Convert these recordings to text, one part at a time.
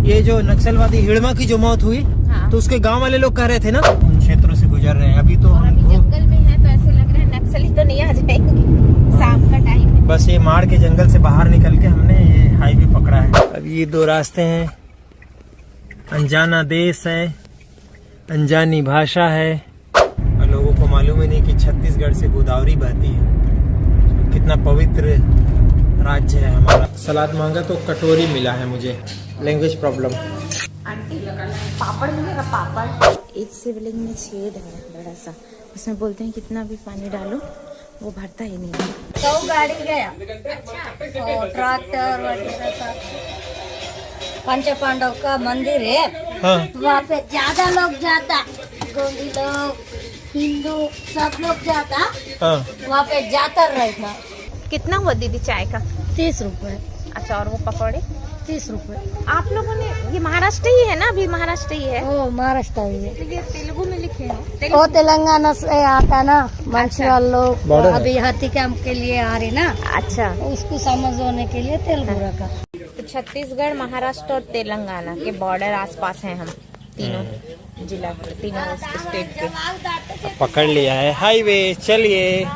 ये जो नक्सलवादी हिड़मा की जो मौत हुई, हाँ। तो उसके गांव वाले लोग कह रहे थे ना उन क्षेत्रों से गुजर रहे हैं। अभी तो अभी जंगल में है तो ऐसे लग रहा है नक्सली तो नहीं आ जाएंगे, शाम का टाइम है। बस ये माड़ के जंगल से बाहर निकल के हमने ये हाईवे पकड़ा है। अब ये दो रास्ते हैं, अनजाना देश है, अनजानी भाषा है, और लोगों को मालूम ही नहीं कि छत्तीसगढ़ से गोदावरी बहती है। कितना पवित्र राज्य है हमारा। सलाद मांगा तो कटोरी मिला है मुझे, लैंग्वेज प्रॉब्लम। आंटी पापड़ मिलेगा? पापड़। एक शिवलिंग में छेद है बड़ा सा, उसमें बोलते हैं कितना भी पानी डालो वो भरता ही नहीं है। तो गाड़ी गया और ट्रैक्टर वगैरह सब। पंच पांडव का मंदिर है, हाँ। वहाँ पे ज्यादा लोग जाता, गोंडी लोग, हिंदू सब लोग जाता, हाँ। वहाँ पे जाता रहता। कितना हुआ दीदी चाय का? 30 रुपए। अच्छा, और वो पकौड़े? 30 रुपए। आप लोगों ने, ये महाराष्ट्र ही है ना? अभी महाराष्ट्र ही है। ओ महाराष्ट्र ही है। ये तेलुगु में लिखे हैं। वो तेलंगाना से आता ना मंचिवाल लोग, बॉर्डर है। अभी हाथी कैंप के लिए आ रहे ना, अच्छा, उसको समझने के लिए तेलुगु रखा। तो छत्तीसगढ़, महाराष्ट्र और तेलंगाना के बॉर्डर आसपास हैं हम तीनों जिला, तीनों स्टेट के। पकड़ लिया है हाईवे। चलिए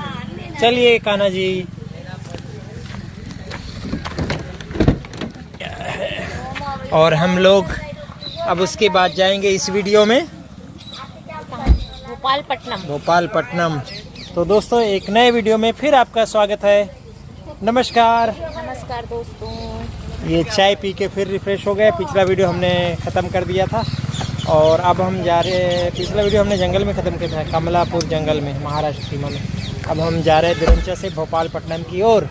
चलिए कान्हा जी। और हम लोग अब उसके बाद जाएंगे इस वीडियो में भोपालपट्टनम। भोपालपट्टनम। तो दोस्तों एक नए वीडियो में फिर आपका स्वागत है। नमस्कार। नमस्कार दोस्तों। ये चाय पी के फिर रिफ्रेश हो गए। पिछला वीडियो हमने ख़त्म कर दिया था और अब हम जा रहे हैं, पिछला वीडियो हमने जंगल में ख़त्म किया था, कमलापुर जंगल में, महाराष्ट्र सीमा में। अब हम जा रहे हैं दिरंचा से भोपालपट्टनम की ओर।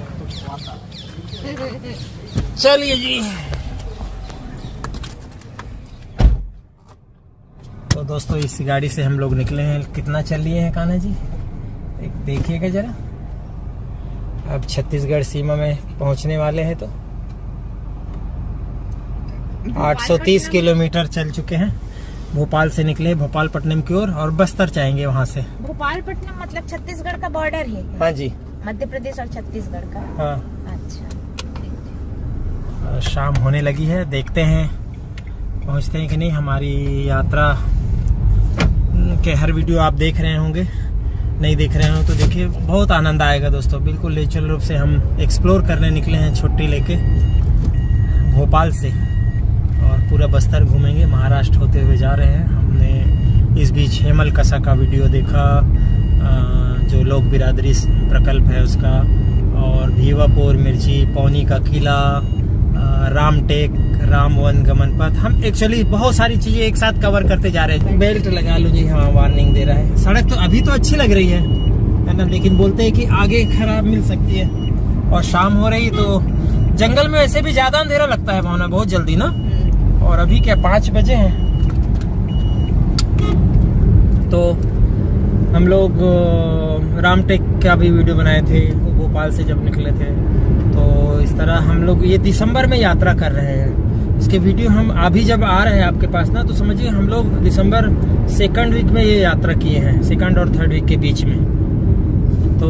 चलिए जी। तो दोस्तों इस गाड़ी से हम लोग निकले हैं। कितना चल लिए हैं कान्हा जी, एक देखिएगा जरा। अब छत्तीसगढ़ सीमा में पहुंचने वाले हैं। तो 830 किलोमीटर चल चुके हैं। भोपाल से निकले भोपालपट्टनम की ओर और बस्तर जाएंगे वहां से। भोपालपट्टनम मतलब छत्तीसगढ़ का बॉर्डर है? हाँ जी, मध्य प्रदेश और छत्तीसगढ़ का। हाँ। अच्छा, शाम होने लगी है, देखते हैं पहुंचते हैं कि नहीं। हमारी यात्रा के हर वीडियो आप देख रहे होंगे, नहीं देख रहे हो तो देखिए, बहुत आनंद आएगा दोस्तों। बिल्कुल नेचुरल रूप से हम एक्सप्लोर करने निकले हैं छुट्टी लेके भोपाल से, और पूरा बस्तर घूमेंगे। महाराष्ट्र होते हुए जा रहे हैं। हमने इस बीच हेमल कसा का वीडियो देखा, जो लोक बिरादरी प्रकल्प है उसका, और भीवापुर, मिर्ची, पौनी का किला, रामटेक, राम वन गमन पथ। हम एक्चुअली बहुत सारी चीजें एक साथ कवर करते जा रहे हैं। बेल्ट लगा लो जी, हाँ वार्निंग दे रहा है। सड़क तो अभी तो अच्छी लग रही है ना, लेकिन बोलते हैं कि आगे खराब मिल सकती है। और शाम हो रही तो जंगल में वैसे भी ज्यादा अंधेरा लगता है भावना, बहुत जल्दी ना। और अभी क्या 5 बजे हैं। तो हम लोग रामटेक का भी वीडियो बनाए थे भोपाल से जब निकले थे। तो इस तरह हम लोग ये दिसंबर में यात्रा कर रहे हैं। इसके वीडियो हम अभी जब आ रहे हैं आपके पास ना, तो समझिए हम लोग दिसंबर 2nd वीक में ये यात्रा किए हैं, 2nd और 3rd वीक के बीच में। तो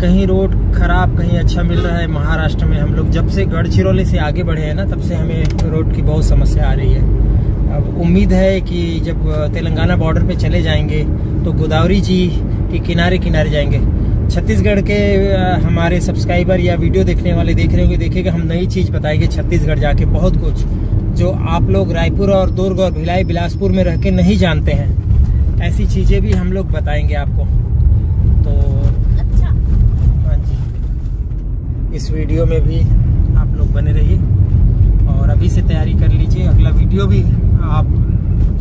कहीं रोड खराब, कहीं अच्छा मिल रहा है। महाराष्ट्र में हम लोग जब से गढ़चिरौली से आगे बढ़े हैं ना, तब से हमें रोड की बहुत समस्या आ रही है। अब उम्मीद है कि जब तेलंगाना बॉर्डर पे चले जाएंगे तो गोदावरी जी के किनारे किनारे जाएंगे। छत्तीसगढ़ के हमारे सब्सक्राइबर या वीडियो देखने वाले देख रहे होंगे, देखिएगा हम नई चीज़ बताएंगे छत्तीसगढ़ जाके, बहुत कुछ जो आप लोग रायपुर और दुर्ग और भिलाई बिलासपुर में रह के नहीं जानते हैं, ऐसी चीज़ें भी हम लोग बताएंगे आपको। तो अच्छा, हाँ जी, इस वीडियो में भी आप लोग बने रहिए और अभी से तैयारी कर लीजिए। अगला वीडियो भी आप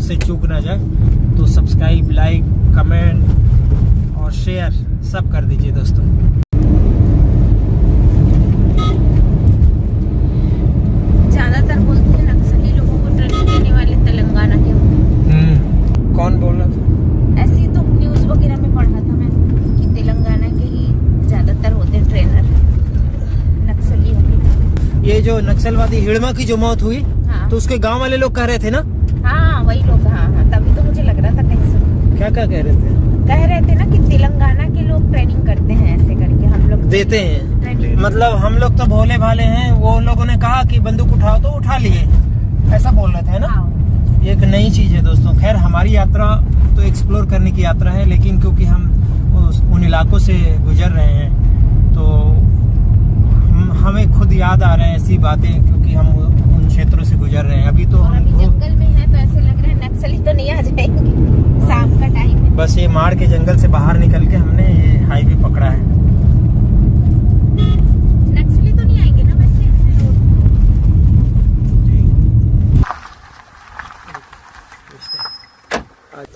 से चूक ना जाए, तो सब्सक्राइब, लाइक, कमेंट और शेयर सब कर दीजिए दोस्तों। ज्यादातर बोलते हैं नक्सली लोगों को ट्रेनिंग देने वाले तेलंगाना के। कौन बोल रहा था? ऐसे ही तो न्यूज वगैरह में पढ़ा था मैं कि तेलंगाना के ही ज्यादातर होते ट्रेनर नक्सलियों के। ये जो नक्सलवादी हिड़मा की जो मौत हुई, हाँ। तो उसके गांव वाले लोग कह रहे थे ना। हाँ वही लोग, हाँ हाँ, तभी तो मुझे लग रहा था कहीं से। क्या क्या कह रहे थे? कह रहे थे ना कि तेलंगाना के लोग ट्रेनिंग करते हैं, ऐसे करके हम लोग देते हैं, मतलब हम लोग तो भोले भाले हैं, वो लोगों ने कहा कि बंदूक उठाओ तो उठा लिए, ऐसा बोल रहे थे ना। ये एक नई चीज है दोस्तों। खैर हमारी यात्रा तो एक्सप्लोर करने की यात्रा है, लेकिन क्योंकि हम उन इलाकों से गुजर रहे हैं तो हमें खुद याद आ रहे हैं ऐसी बातें, क्योंकि हम उन क्षेत्रों से गुजर रहे हैं। अभी तो और अभी जंगल में है तो ऐसे लग रहा है नक्सली तो नहीं आ जाएंगे, शाम का टाइम है। बस ये माड़ के जंगल से बाहर निकल के हमने ये हाईवे पकड़ा है। नक्सली तो नहीं आएंगे ना वैसे?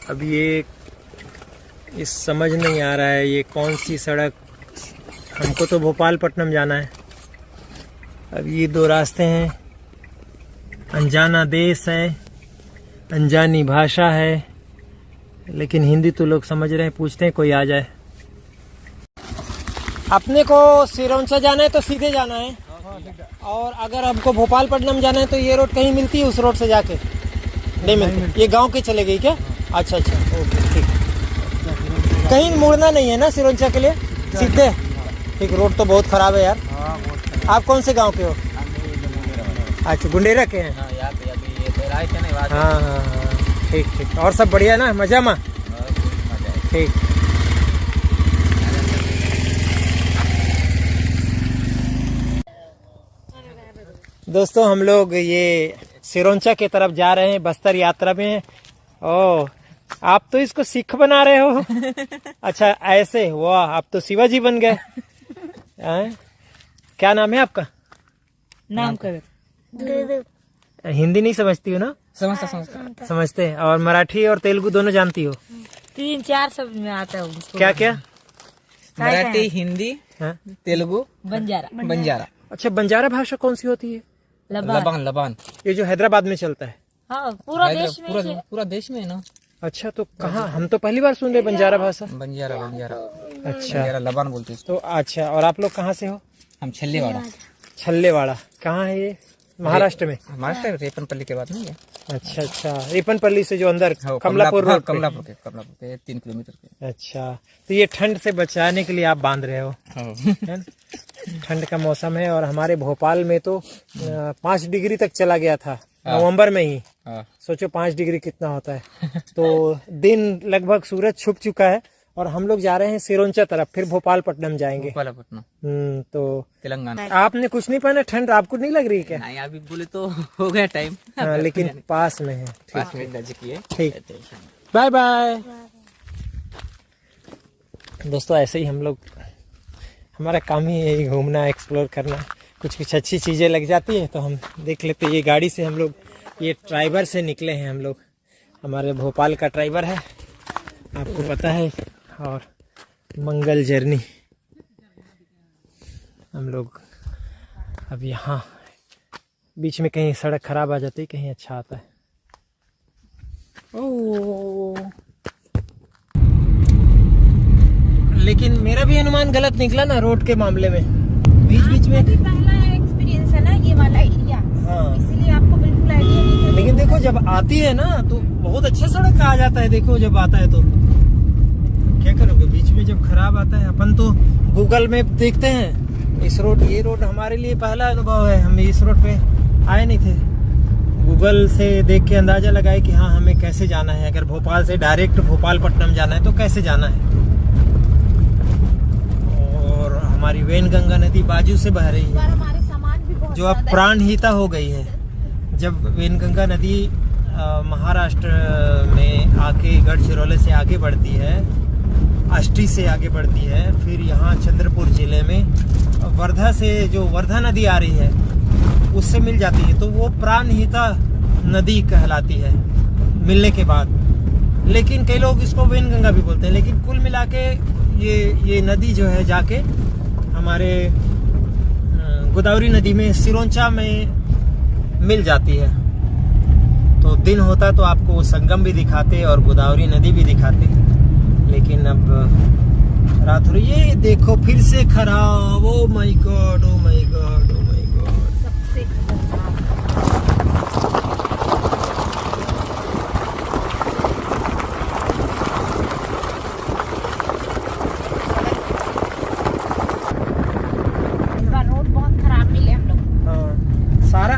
अब ये समझ नहीं आ रहा है ये कौन सी सड़क। हमको तो भोपालपट्टनम जाना है। अब ये दो रास्ते हैं, अनजाना देश है, अनजानी भाषा है, लेकिन हिंदी तो लोग समझ रहे हैं। पूछते हैं कोई आ जाए। अपने को सिरोंचा जाना है तो सीधे जाना है, और अगर हमको भोपालपट्टनम जाना है तो ये रोड कहीं मिलती है, उस रोड से जाके नहीं मिलती। ये गांव के चले गई क्या? अच्छा अच्छा, ओके ठीक। कहीं मुड़ना नहीं है ना सिरोंचा के लिए, सीधे? ठीक। रोड तो बहुत खराब है यार। आप कौन से गांव के हो? अच्छा, गुंडेरा के हैं। हाँ हाँ हाँ, ठीक ठीक। और सब बढ़िया ना, मजा में? ठीक। दोस्तों हम लोग ये सिरोंचा की तरफ जा रहे हैं, बस्तर यात्रा में। ओह, आप तो इसको सिख बना रहे हो। अच्छा ऐसे, वाह, आप तो शिवाजी बन गए। क्या नाम है आपका? नाम कर हिंदी नहीं समझती हो ना? समझते हैं। और मराठी और तेलुगु दोनों जानती हो? 3-4 शब्द में आता है उसको। क्या क्या? मराठी, हिंदी, तेलुगु, बंजारा। अच्छा, बंजारा भाषा कौन सी होती है? लबान। ये जो हैदराबाद में चलता है? हाँ, पूरा देश में पूरा देश में है ना। अच्छा, तो कहाँ? हम तो पहली बार सुन रहे बंजारा भाषा। बंजारा। अच्छा, लबान बोलते हैं। तो अच्छा, और आप लोग कहाँ से हो? हम छल्लेवाड़ा। छल्लेवाड़ा कहाँ है ये? महाराष्ट्र में? महाराष्ट्र, रेपनपल्ली के बाद नहीं है। अच्छा अच्छा, रेपनपल्ली से जो अंदर कमलापुर रोड पे? कमलापुर के 3 किलोमीटर के। अच्छा, तो ये ठंड से बचाने के लिए आप बांध रहे हो, है ना? ठंड का मौसम है, और हमारे भोपाल में तो 5 डिग्री तक चला गया था नवंबर में ही। सोचो 5 डिग्री कितना होता है। तो दिन लगभग सूरज छुप चुका है, और हम लोग जा रहे हैं सिरोंचा तरफ, फिर भोपालपट्टनम जाएंगे। तो तेलंगाना। आपने कुछ नहीं पहना? ठंड आपको नहीं लग रही क्या? नहीं, अभी बोले तो हो गया टाइम। हाँ, लेकिन पास में है। 5 मिनट नजदीक है। ठीक, बाय बाय। दोस्तों ऐसे ही हम लोग, हमारा काम ही है घूमना, एक्सप्लोर करना। कुछ अच्छी चीज़ें लग जाती है तो हम देख लेते हैं। ये गाड़ी से हम लोग, ये ट्राइबर से निकले हैं हम लोग। हमारे भोपाल का ट्राइबर है, आपको पता है। और मंगल जर्नी। हम लोग अब यहाँ बीच में कहीं सड़क खराब आ जाती है, कहीं अच्छा आता है। ओह, लेकिन मेरा भी अनुमान गलत निकला ना रोड के मामले में। बीच बीच में पहला एक्सपीरियंस है ना ये वाला एरिया, हाँ, इसीलिए आपको बिल्कुल आइडिया नहीं है। लेकिन देखो जब आती है ना तो बहुत अच्छा सड़क आ जाता है। देखो जब आता है तो क्या करोगे, बीच में जब खराब आता है। अपन तो गूगल मैप देखते हैं इस रोड, ये रोड हमारे लिए पहला अनुभव है। हम इस रोड पे आए नहीं थे, गूगल से देख के अंदाजा लगाए कि हाँ हमें कैसे जाना है। अगर भोपाल से डायरेक्ट भोपालपट्टनम जाना है तो कैसे जाना है। और हमारी वेनगंगा नदी बाजू से बह रही है, हमारे सामान भी बहुत जो अब प्राणहिता हो गई है। जब वेनगंगा नदी महाराष्ट्र में आके गढ़चिरौली से आगे बढ़ती है, अष्टी से आगे बढ़ती है, फिर यहाँ चंद्रपुर जिले में वर्धा से जो वर्धा नदी आ रही है उससे मिल जाती है, तो वो प्राणहिता नदी कहलाती है मिलने के बाद। लेकिन कई लोग इसको वेनगंगा भी बोलते हैं। लेकिन कुल मिला के ये नदी जो है जाके हमारे गोदावरी नदी में सिरोंचा में मिल जाती है। तो दिन होता तो आपको वो संगम भी दिखाते और गोदावरी नदी भी दिखाते, लेकिन अब रात हो रही है। ये देखो फिर से खराब। Oh my God, oh my God, oh my God. सबसे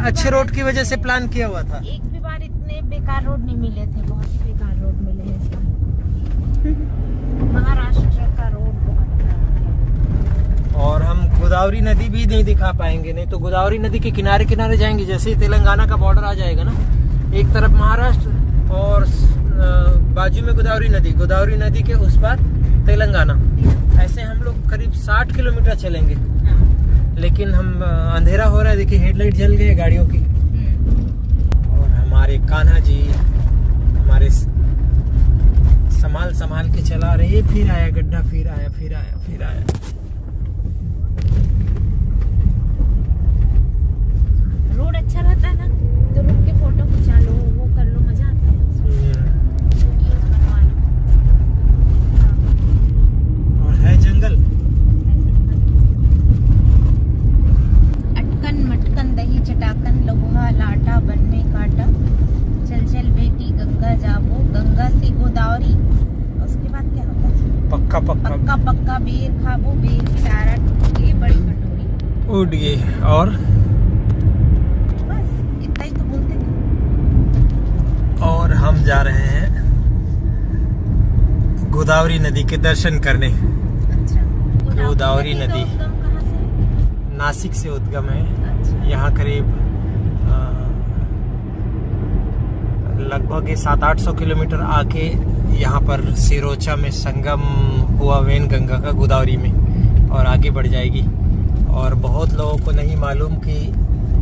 अच्छे रोड की वजह से प्लान किया हुआ था। एक भी बार इतने बेकार रोड नहीं मिले थे, बहुत ही बेकार रोड मिले हैं इस बार। महाराष्ट्र का रोड बहुत खराब है। और हम गोदावरी नदी भी नहीं दिखा पाएंगे, नहीं तो गोदावरी नदी के किनारे किनारे जाएंगे। जैसे ही तेलंगाना का बॉर्डर आ जाएगा ना, एक तरफ महाराष्ट्र और बाजू में गोदावरी नदी के उस पार तेलंगाना, ऐसे हम लोग करीब 60 किलोमीटर चलेंगे। लेकिन हम अंधेरा हो रहा है, देखिए हेडलाइट जल गए गाड़ियों की। और हमारे कान्हा जी हमारे संभाल के चला रहे। फिर आया गड्ढा, फिर आया। रोड अच्छा रहता है ना तो रुक के फोटो खिंचा लो, वो कर लो, मजा आता है। वीडियोस बनवा लो। और है जंगल। अटकन मटकन दही चटाकन लोहा लाटा बन में काटा, चल चल बेटी गंगा जाबो, गंगा से गोदावरी। उसके बाद क्या होता है? पक्का पक्का पक्का बेर खाबो, बेर की डारा टूट गई बड़ी कटोरी। उड़ गए। और बस इतना ही तो बोलते थे। और हम जा रहे हैं गोदावरी नदी के दर्शन करने। अच्छा, गोदावरी का नदी। उद्गम कहाँ से? नासिक से उद्गम है। अच्छा। यहाँ करीब लगभग 700-800 किलोमीटर आके यहाँ पर सिरोचा में संगम हुआ वैनगंगा का गोदावरी में, और आगे बढ़ जाएगी। और बहुत लोगों को नहीं मालूम कि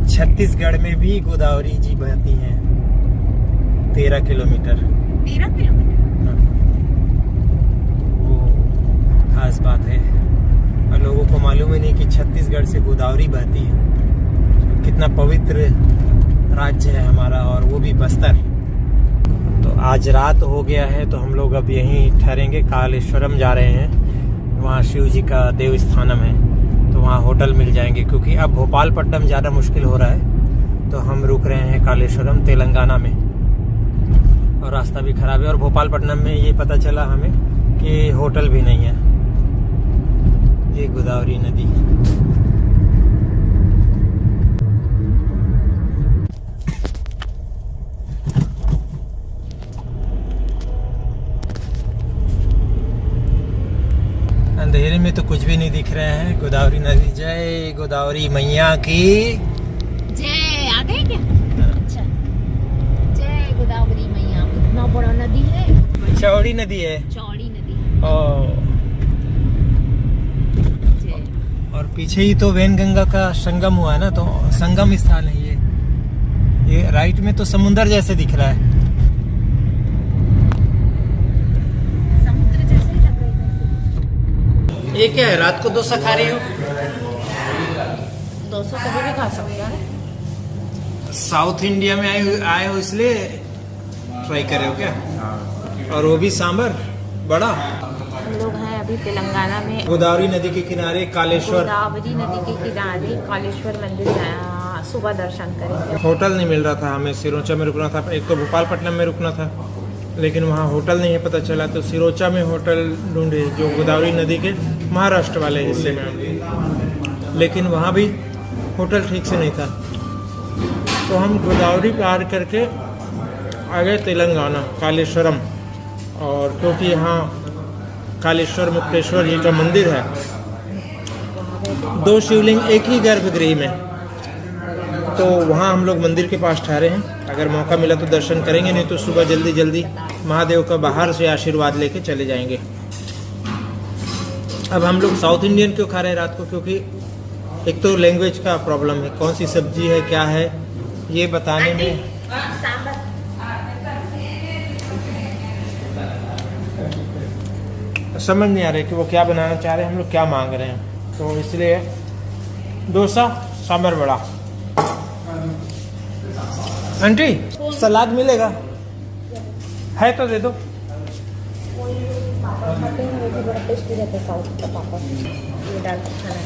छत्तीसगढ़ में भी गोदावरी जी बहती हैं 13 किलोमीटर। 13 किलोमीटर। वो खास बात है, और लोगों को मालूम ही नहीं कि छत्तीसगढ़ से गोदावरी बहती है। कितना पवित्र राज्य है हमारा, और वो भी बस्तर। तो आज रात हो गया है, तो हम लोग अब यहीं ठहरेंगे। कालेश्वरम जा रहे हैं, वहाँ शिव जी का देव स्थानम है, तो वहाँ होटल मिल जाएंगे। क्योंकि अब भोपालपट्टनम ज़्यादा मुश्किल हो रहा है, तो हम रुक रहे हैं कालेश्वरम तेलंगाना में। और रास्ता भी खराब है, और भोपालपट्टनम में ये पता चला हमें कि होटल भी नहीं है। ये गोदावरी नदी। अंधेरे में तो कुछ भी नहीं दिख रहा है। गोदावरी नदी, जय गोदावरी मैया की जय। आ गए क्या? अच्छा, जय गोदावरी मैया। कितना बड़ा नदी है, चौड़ी नदी है। चौड़ी नदी। जय। और पीछे ही तो वैनगंगा का संगम हुआ है ना, तो संगम स्थान है ये राइट में तो समुंदर जैसे दिख रहा है। समुद्र जैसे ही लग रहा है। ये क्या है, रात को डोसा खा रही हो? 200 कभी भी खा सकते हैं। साउथ इंडिया में आए हो इसलिए ट्राई कर रहे हो क्या? और वो भी सांबर बड़ा। हम लोग हैं अभी तेलंगाना में, गोदावरी नदी के किनारे कालेश्वर। गोदावरी नदी के किनारे कालेश्वर मंदिर सुबह दर्शन करेंगे। होटल नहीं मिल रहा था हमें, सिरोचा में रुकना था। एक तो भोपालपट्टनम में रुकना था, लेकिन वहाँ होटल नहीं है पता चला, तो सिरोचा में होटल ढूंढे जो गोदावरी नदी के महाराष्ट्र वाले हिस्से में। लेकिन वहाँ भी होटल ठीक से नहीं था, तो हम गोदावरी पार करके आ गए तेलंगाना कालेश्वरम। और क्योंकि यहाँ कालेश्वर मुक्तेश्वर जी का मंदिर है, 2 शिवलिंग एक ही गर्भगृह में, तो वहाँ हम लोग मंदिर के पास ठहरे हैं। अगर मौका मिला तो दर्शन करेंगे, नहीं तो सुबह जल्दी जल्दी महादेव का बाहर से आशीर्वाद लेके चले जाएंगे। अब हम लोग साउथ इंडियन क्यों खा रहे हैं रात को? क्योंकि एक तो लैंग्वेज का प्रॉब्लम है, कौन सी सब्जी है क्या है ये बताने में। समझ नहीं आ रही कि वो क्या बनाना चाह रहे हैं, हम लोग क्या मांग रहे हैं, तो इसलिए डोसा सांभर बड़ा। आंटी सलाद मिलेगा? है तो दे दो। बड़ा टेस्टी रहता है साउथ का पापड़, ये डाल के खाना।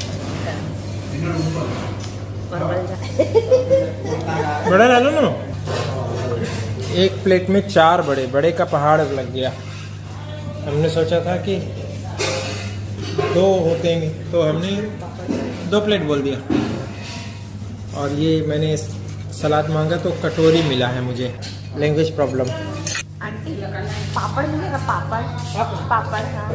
बड़ा डालो ना। एक प्लेट में 4 बड़े बड़े का पहाड़ लग गया। हमने सोचा था कि 2 होते हैं, तो हमने 2 प्लेट बोल दिया। और ये मैंने सलाद मांगा तो कटोरी मिला है मुझे, लैंग्वेज प्रॉब्लम। आंटी पापड़ मिलेगा? पापड़ पापड़ हाँ।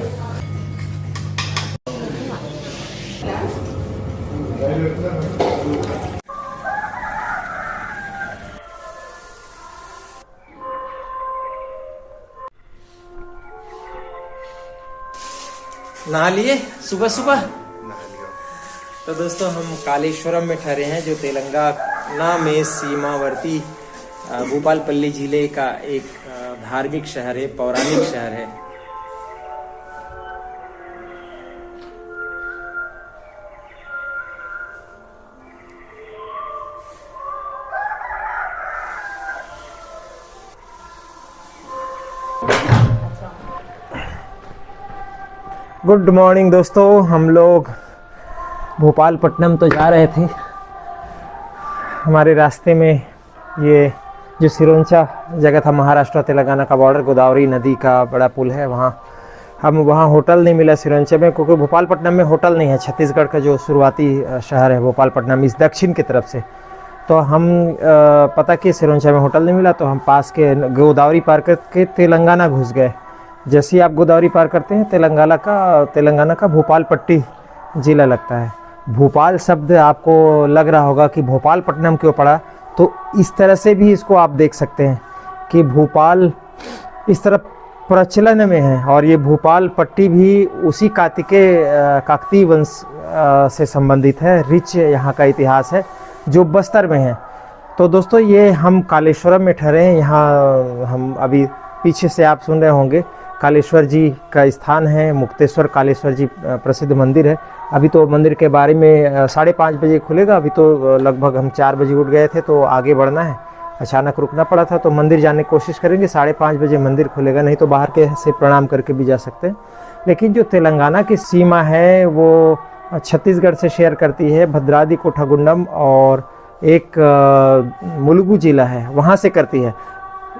नहा लिए सुबह सुबह? तो दोस्तों हम कालेश्वरम में ठहरे हैं, जो तेलंगाना में सीमावर्ती भूपालपल्ली जिले का एक धार्मिक शहर है, पौराणिक शहर है। गुड मॉर्निंग दोस्तों, हम लोग भोपालपट्टनम तो जा रहे थे। हमारे रास्ते में ये जो सिरोंचा जगह था, महाराष्ट्र तेलंगाना का बॉर्डर, गोदावरी नदी का बड़ा पुल है, वहाँ होटल नहीं मिला सिरोंचा में, क्योंकि भोपालपट्टनम में होटल नहीं है। छत्तीसगढ़ का जो शुरुआती शहर है भोपालपट्टनम, इस दक्षिण की तरफ से। तो हम पता कि सिरोंचा में होटल नहीं मिला, तो हम पास के गोदावरी पार करके तेलंगाना घुस गए। जैसे ही आप गोदावरी पार करते हैं, तेलंगाना का भोपालपट्टी ज़िला लगता है। भोपाल शब्द आपको लग रहा होगा कि भोपालपट्टनम क्यों पड़ा, तो इस तरह से भी इसको आप देख सकते हैं कि भोपाल इस तरह प्रचलन में है, और ये भोपालपट्टी भी उसी काकतीय वंश से संबंधित है। रिच यहाँ का इतिहास है जो बस्तर में है। तो दोस्तों ये हम कालेश्वरम में ठहरे हैं। यहाँ हम अभी पीछे से आप सुन रहे होंगे कालेश्वर जी का स्थान है, मुक्तेश्वर कालेश्वर जी प्रसिद्ध मंदिर है। अभी तो मंदिर के बारे में 5:30 बजे खुलेगा, अभी तो लगभग हम 4 बजे उठ गए थे, तो आगे बढ़ना है, अचानक रुकना पड़ा था, तो मंदिर जाने की कोशिश करेंगे। 5:30 बजे मंदिर खुलेगा, नहीं तो बाहर के से प्रणाम करके भी जा सकते हैं। लेकिन जो तेलंगाना की सीमा है वो छत्तीसगढ़ से शेयर करती है, भद्राद्री कोठागुंडम और एक मुलुगु जिला है, वहाँ से करती है।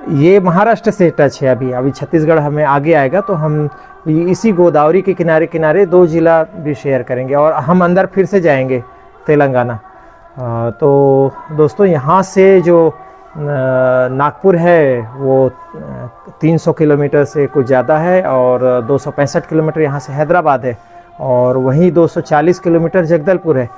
ये महाराष्ट्र से टच है। अभी छत्तीसगढ़ हमें आगे आएगा, तो हम इसी गोदावरी के किनारे किनारे 2 जिला भी शेयर करेंगे, और हम अंदर फिर से जाएंगे तेलंगाना। तो दोस्तों यहाँ से जो नागपुर है वो 300 किलोमीटर से कुछ ज़्यादा है, और 265 किलोमीटर यहाँ से हैदराबाद है, और वहीं 240 किलोमीटर जगदलपुर है।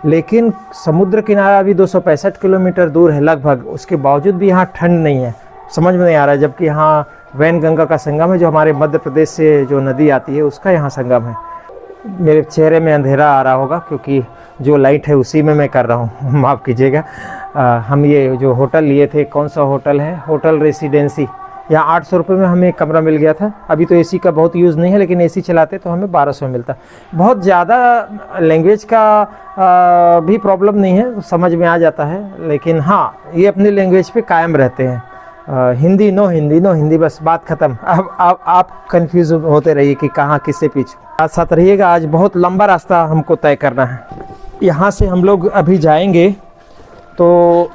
लेकिन समुद्र किनारा भी 265 किलोमीटर दूर है लगभग, उसके बावजूद भी यहाँ ठंड नहीं है। समझ में नहीं आ रहा है, जबकि यहाँ वैनगंगा का संगम है, जो हमारे मध्य प्रदेश से जो नदी आती है उसका यहाँ संगम है। मेरे चेहरे में अंधेरा आ रहा होगा क्योंकि जो लाइट है उसी में मैं कर रहा हूँ, माफ़ कीजिएगा। हम ये जो होटल लिए थे, कौन सा होटल है, होटल रेसिडेंसी, यहाँ 800 रुपये में हमें एक कमरा मिल गया था। अभी तो एसी का बहुत यूज़ नहीं है, लेकिन एसी चलाते तो हमें 1200 मिलता। बहुत ज़्यादा लैंग्वेज का भी प्रॉब्लम नहीं है, समझ में आ जाता है। लेकिन हाँ, ये अपनी लैंग्वेज पे कायम रहते हैं। हिंदी नो हिंदी, बस बात ख़त्म। अब आप कंफ्यूज होते रहिए कि कहाँ किससे पीछे। साथ साथ रहिएगा, आज बहुत लंबा रास्ता हमको तय करना है। यहाँ से हम लोग अभी जाएंगे तो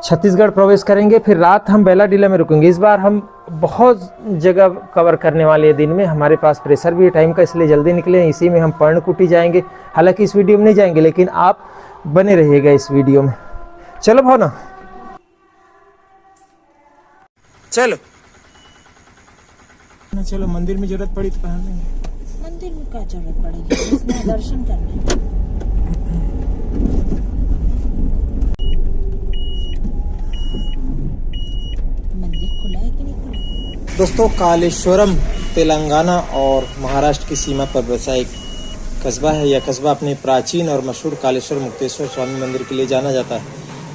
छत्तीसगढ़ प्रवेश करेंगे, फिर रात हम बेलाडीला में रुकेंगे। इस बार हम बहुत जगह कवर करने वाले हैं दिन में, हमारे पास प्रेशर भी है टाइम का, इसलिए जल्दी निकले। इसी में हम पर्णकुटी जाएंगे, हालांकि इस वीडियो में नहीं जाएंगे, लेकिन आप बने रहिएगा इस वीडियो में। चलो भावना, चलो मंदिर में जरूरत पड़ी तो पहन लेंगे। मंदिर में क्या जरूरत पड़ेगी, इसमें दर्शन करने। मंदिर खुला है कि नहीं खुला? दोस्तों कालेश्वरम तेलंगाना और महाराष्ट्र की सीमा पर बसा एक कस्बा है। यह कस्बा अपने प्राचीन और मशहूर कालेश्वर मुक्तेश्वर स्वामी मंदिर के लिए जाना जाता है।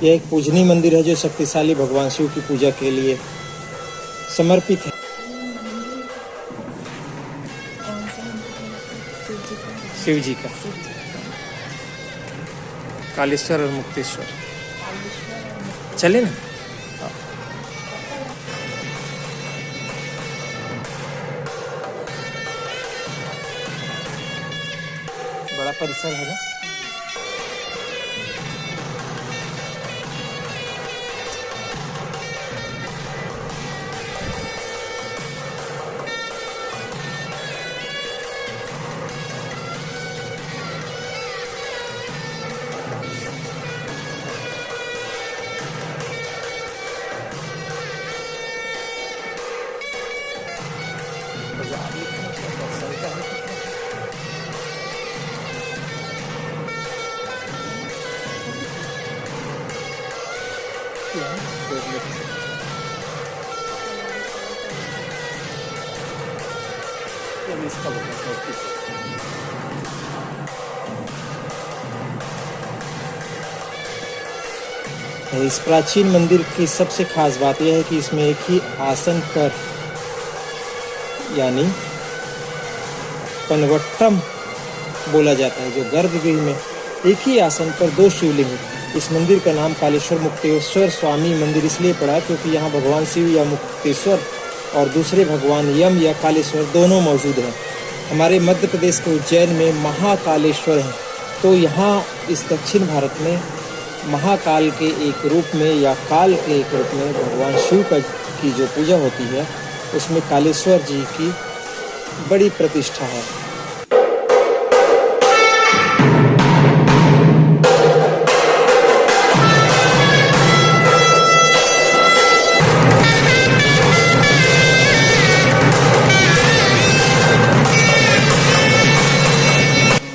यह एक पूजनीय मंदिर है जो शक्तिशाली भगवान शिव की पूजा के लिए समर्पित है। शिव जी का कालेश्वर और मुक्तेश्वर। चले ना, बड़ा परिसर है ना। किए हैं, देख लेते हैं। ये इसका इस प्राचीन मंदिर की सबसे खास बात यह है कि इसमें एक ही आसन पर यानी पनवट्टम बोला जाता है, जो गर्भगृह में एक ही आसन पर 2 शिवलिंग है। इस मंदिर का नाम कालेश्वर मुक्तेश्वर स्वामी मंदिर इसलिए पड़ा क्योंकि यहाँ भगवान शिव या मुक्तेश्वर और दूसरे भगवान यम या कालेश्वर दोनों मौजूद हैं। हमारे मध्य प्रदेश के उज्जैन में महाकालेश्वर है, तो यहाँ इस दक्षिण भारत में महाकाल के एक रूप में या काल के एक रूप में भगवान शिव की जो पूजा होती है उसमें कालेश्वर जी की बड़ी प्रतिष्ठा है।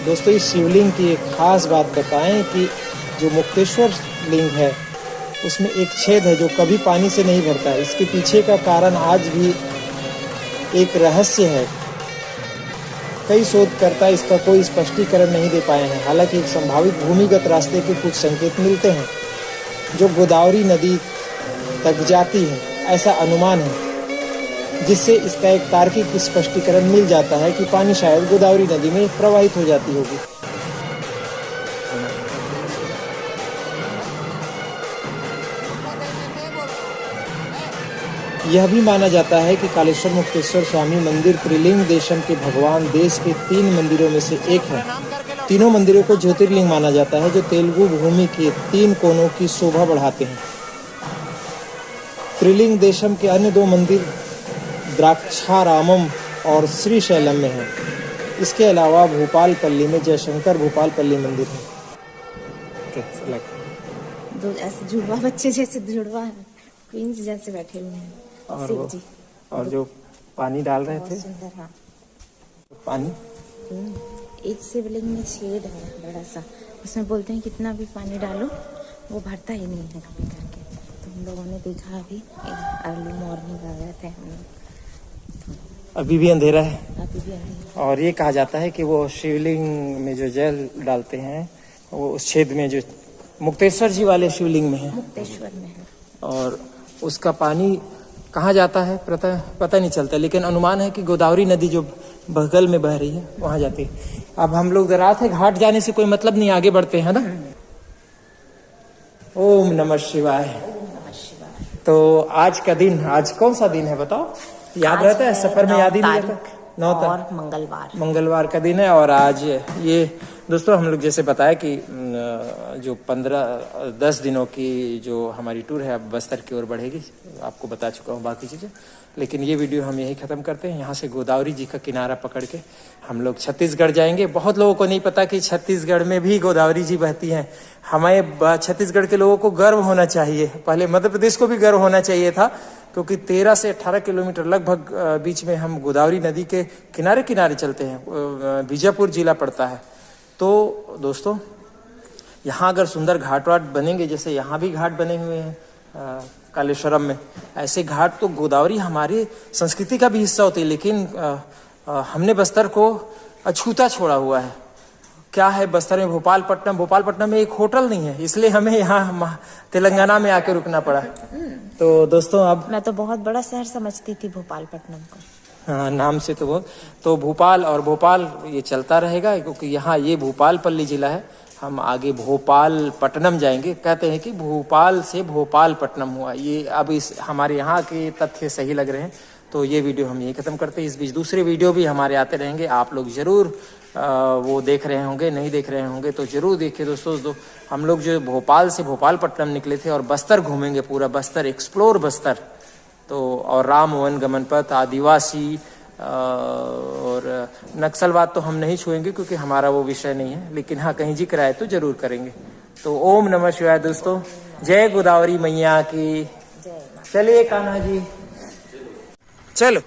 दोस्तों, इस शिवलिंग की एक खास बात बताएं कि जो मुक्तेश्वर लिंग है उसमें एक छेद है जो कभी पानी से नहीं भरता है। इसके पीछे का कारण आज भी एक रहस्य है। कई शोधकर्ता इसका कोई स्पष्टीकरण नहीं दे पाए हैं। हालांकि एक संभावित भूमिगत रास्ते के कुछ संकेत मिलते हैं जो गोदावरी नदी तक जाती है, ऐसा अनुमान है, जिससे इसका एक तार्किक स्पष्टीकरण मिल जाता है कि पानी शायद गोदावरी नदी में प्रवाहित हो जाती होगी। यह भी माना जाता है कि कालेश्वर मुक्तेश्वर स्वामी मंदिर त्रिलिंग देशम के भगवान देश के 3 मंदिरों में से एक है। तीनों मंदिरों को ज्योतिर्लिंग माना जाता है जो तेलुगु भूमि के 3 कोनों की शोभा बढ़ाते हैं। त्रिलिंग देशम के अन्य 2 मंदिर द्राक्षारामम और श्रीशैलम में हैं। इसके अलावा भोपालपल्ली में जयशंकर भोपालपल्ली मंदिर है। दो ऐसे जुड़वा बच्चे जैसे जुड़वा क्वींस जैसे बैठे हुए हैं शिव जी। और जो पानी डाल रहे थे सुंदर, हाँ पानी एक शिवलिंग में छेद है बड़ा सा, उसमें बोलते हैं कितना भी पानी डालो वो भरता ही नहीं है कभी करके। तो हम लोगों ने देखा अभी अर्ली मॉर्निंग आ गए थे हम लोग, अभी भी अंधेरा है। अभी भी अंधेरा। और ये कहा जाता है कि वो शिवलिंग में जो जल डालते हैं वो उस छेद में जो मुक्तेश्वर जी वाले शिवलिंग में है, मुक्तेश्वर में है, और उसका पानी कहाँ जाता है पता नहीं चलता, लेकिन अनुमान है कि गोदावरी नदी जो बगल में बह रही है वहां जाती है। अब हम लोग डरा थे, घाट जाने से कोई मतलब नहीं, आगे बढ़ते हैं ना। ओम नमः शिवाय। तो आज का दिन, आज कौन सा दिन है बताओ? याद रहता है? सफर में याद ही नहीं रहता। 9 तारीख मंगलवार का दिन है। और आज ये दोस्तों हम लोग जैसे बताया कि जो 10 दिनों की जो हमारी टूर है अब बस्तर की ओर बढ़ेगी, आपको बता चुका हूँ बाकी चीज़ें, लेकिन ये वीडियो हम यही ख़त्म करते हैं। यहाँ से गोदावरी जी का किनारा पकड़ के हम लोग छत्तीसगढ़ जाएंगे। बहुत लोगों को नहीं पता कि छत्तीसगढ़ में भी गोदावरी जी बहती हैं। हमें छत्तीसगढ़ के लोगों को गर्व होना चाहिए, पहले मध्य प्रदेश को भी गर्व होना चाहिए था, क्योंकि 13 से 18 किलोमीटर लगभग बीच में हम गोदावरी नदी के किनारे किनारे चलते हैं। बीजापुर जिला पड़ता है। तो दोस्तों यहाँ अगर सुंदर घाट वाट बनेंगे, जैसे यहाँ भी घाट बने हुए हैं कालेश्वरम में, ऐसे घाट तो गोदावरी हमारी संस्कृति का भी हिस्सा होती है, लेकिन हमने बस्तर को अछूता छोड़ा हुआ है। क्या है बस्तर में? भोपालपट्टनम में एक होटल नहीं है, इसलिए हमें यहाँ तेलंगाना में आके रुकना पड़ा। तो दोस्तों अब मैं तो बहुत बड़ा शहर समझती थी भोपालपट्टनम को। हाँ, नाम से तो भोपाल और भोपाल ये चलता रहेगा, क्योंकि यहाँ ये भोपालपल्ली जिला है। हम आगे भोपालपट्टनम जाएंगे। कहते हैं कि भोपाल से भोपालपट्टनम हुआ। ये अब इस हमारे यहाँ के तथ्य सही लग रहे हैं। तो ये वीडियो हम यही खत्म करते हैं। इस बीच दूसरे वीडियो भी हमारे आते रहेंगे, आप लोग जरूर वो देख रहे होंगे, नहीं देख रहे होंगे तो जरूर देखिए दोस्तों। हम लोग जो भोपाल से भोपालपट्टनम निकले थे और बस्तर घूमेंगे, पूरा बस्तर एक्सप्लोर बस्तर। तो और राम वन गमन पथ, आदिवासी और नक्सलवाद तो हम नहीं छुएंगे क्योंकि हमारा वो विषय नहीं है, लेकिन हाँ कहीं जिक्र आए तो जरूर करेंगे। तो ओम नमः शिवाय दोस्तों। जय गोदावरी मैया की। चलिए कान्हा जी चलो।